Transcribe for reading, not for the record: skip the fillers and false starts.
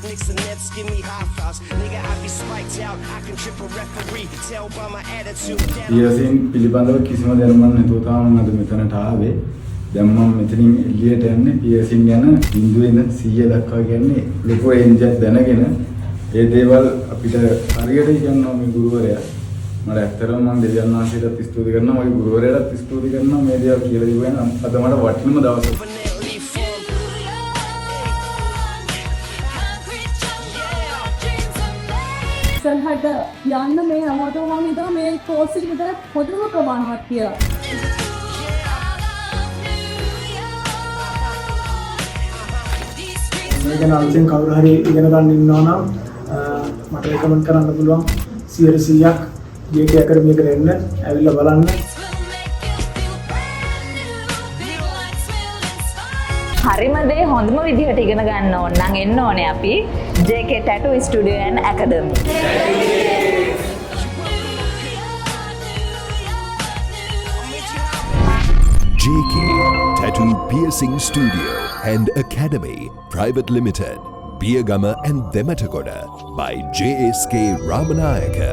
hot Knicks and Nets give me high fives. Nigga, I be spiked out. I can trip a referee. Tell by my attitude that ඊයසින් පිළිබඳව කිසිම දැනුමක් නැතුව තමයි මම අද මෙතනට ආවේ. දැන් මම මෙතනින් එළියට යන්නේ ඊයසින් ගැන 0 ඉඳන් 100 දක්වා කියන්නේ ලොකු රේන්ජ් එකක් දැනගෙන ඒ දේවල් අපිට හරියට ඉගෙනනවා මේ ගුරුවරයා. මට ඇත්තටම මම දෙවියන් වහන්සේටත් ස්තුති කරනවා, මගේ ගුරුවරයාටත් ස්තුති කරනවා මේ දේවල් කියලා දීපු ගැන. අද මට වටිනම දවසක්. ඉස්සරහට යන්න මේ හැමෝටම මම හිතනවා මේ කෝස් එක විතර පොදුම ප්‍රමාණවත් කියලා. මේ ගැන අලුතෙන් කවුරු හරි ඉගෙන ගන්න ඉන්නවා නම් මට රෙකමන්ඩ් කරන්න පුළුවන් 100%ක් JK Academy එකට එන්න ඇවිල්ලා බලන්න. හරිම දේ හොඳම විදිහට ඉගෙන ගන්න ඕන නම් එන්න ඕනේ අපි JK Tattoo Studio and Academy. JK Tattoo Piercing Studio and Academy Private Limited, Biyagama and Dematagoda by JSK Ramanayaka.